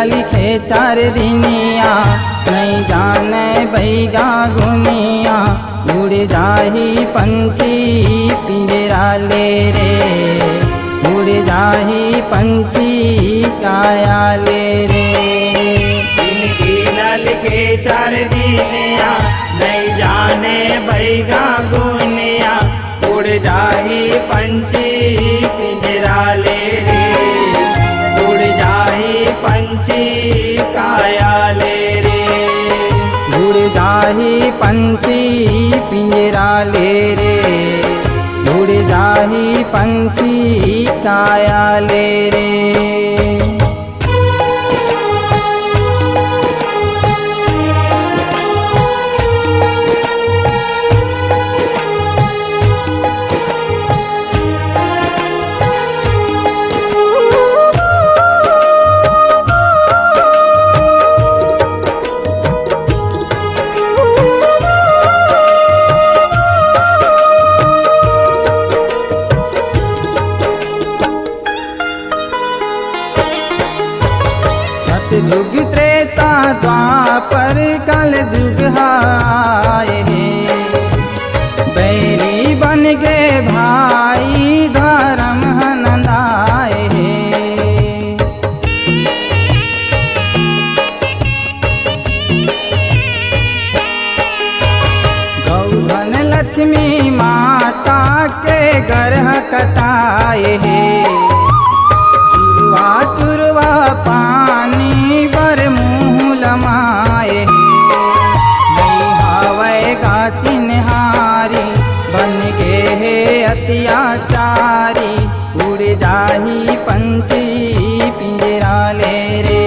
लिखे 4 दिनिया, नहीं जाने बैगा गुनिया। उड़ जाही पंछी पिंजरा ले रे, उड़ जाही पंछी काया ले रे। जिनकी न लिखे 4 दिनिया, नहीं जाने बैगा गुनिया। उड़ जाही पंछी पिंजरा ले रे, उड़ जाही पंछी काया ले रे। उड़ जाही पंछी पिंजरा ले रे, उड़ जाही पंछी काया ले रे। जुग त्रेता द्वापर कल जुग आए हैं। बैरी बन गए भाई धर्म नंदाए हैं। गौधन लक्ष्मी माता के गर्ह कटाए हैं। चुरवा चुरवा पानी बर मुँह लमाए, नहीं हावेगा चिन्हारी बन गे है अत्याचारी। उड़ जाही पंछी पिंजरा ले रे,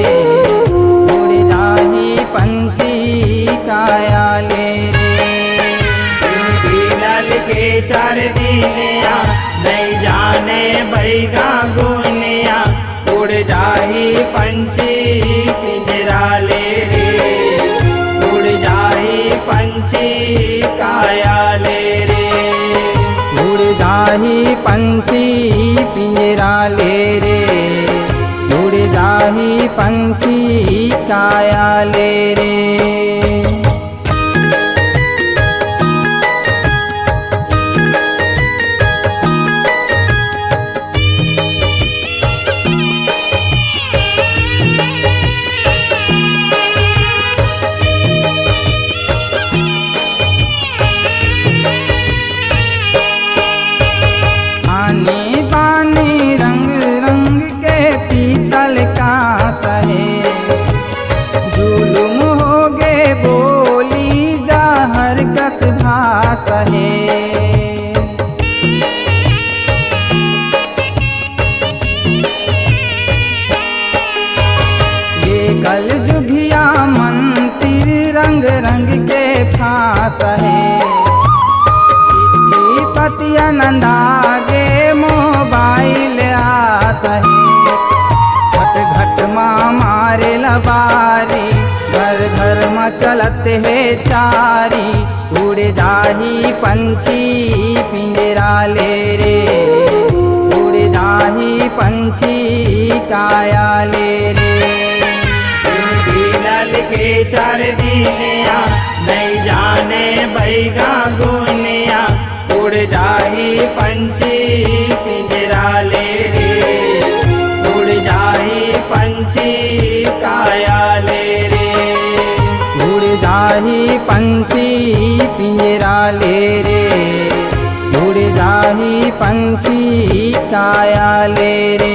उड़ जाही पंछी काया ले रे। जिनकी न लिखे 4 दिनिया, नहीं जाने बैगा गुनिया। उड़ जाही पंछी पिंजरा ले रे, उड़ जाही पंछी काया ले रे। उड़ जाही पंछी पिंजरा ले रे, उड़ जाही पंछी काया ले रे। कल जुगिया मंतिर रंग रंग के फांस है। चिट्ठी पतिया नंदागे मोबाइल आस है। घट घट माँ मारे लबारी, घर घर में चलत है चारी। उड़ जाही पंछी पिंजरा ले रे, उड़ जाही पंछी काया ले रे। लिखे 4 दिनिया, नहीं जाने बैगा गुनिया। उड़ जाही पंछी पिंजरा ले रे, उड़ जाही पंछी काया ले रे। उड़ जाही पंछी पिंजरा ले रे, उड़ जाही पंछी काया ले रे।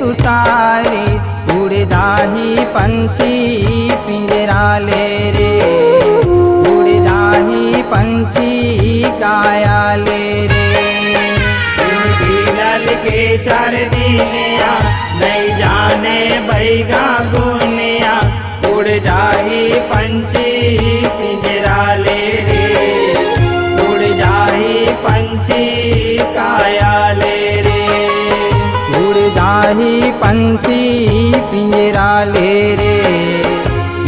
उतारी, उड़ जाही पंछी पिंजरा ले रे, उड़ जाही पंछी काया ले रे। बिलल के चार दिनिया नहीं जाने बैगा गुनिया, उड़ जाही पंछी पिंजरा ले रे, उड़ जाही पंछी काया ले रे। उड़ जाही पंछी पिंजरा ले रे,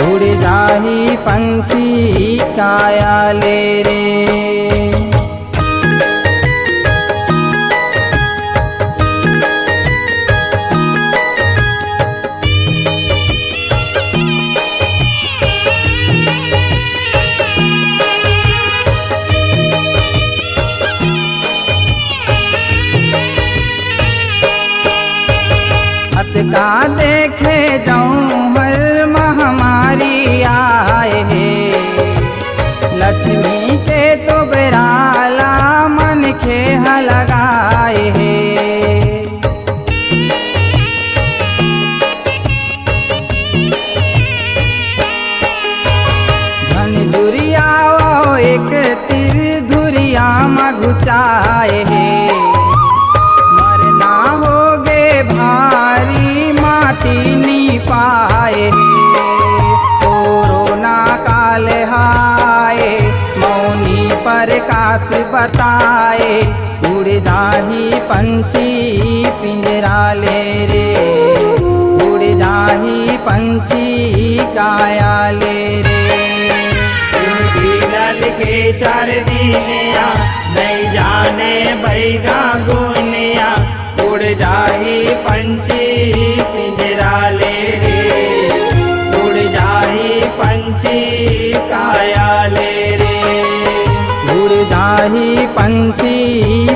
उड़ जाही पंछी काया ले रे। का देखे जाऊं हर महामारी आए है, लक्ष्मी के तो बेराला मन खेह लगाए है। झंझुरिया एक तिर धुरिया मघुचाए है, मरना होगे भारी माटी नी पाए। कोरोना काल हाय मौनी प्रकाश बताए, उड़ जाही पंछी पिंजरा ले रे, उड़ जाही पंछी काया ले रे। बिलल के चार दिनिया नहीं जाने बैगा गुनिया, उड़ जाही पंछी पिंजरा ले रे, उड़ जाही पंछी काया ले रे। उड़ जाही पंछी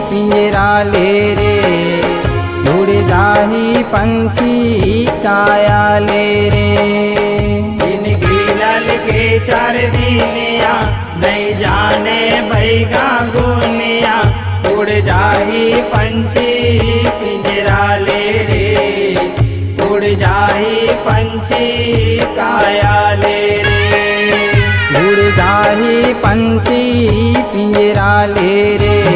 पिंजरा ले रे, उड़ जाही पंछी काया ले रे। इन बिलल के चार दिनिया नहीं जाने बैगा गुनिया, उड़ जाही पंछी पिंजरा ले रे, उड़ जाही पंछी काया ले रे। उड़ जाही पंछी पिंजरा ले रे,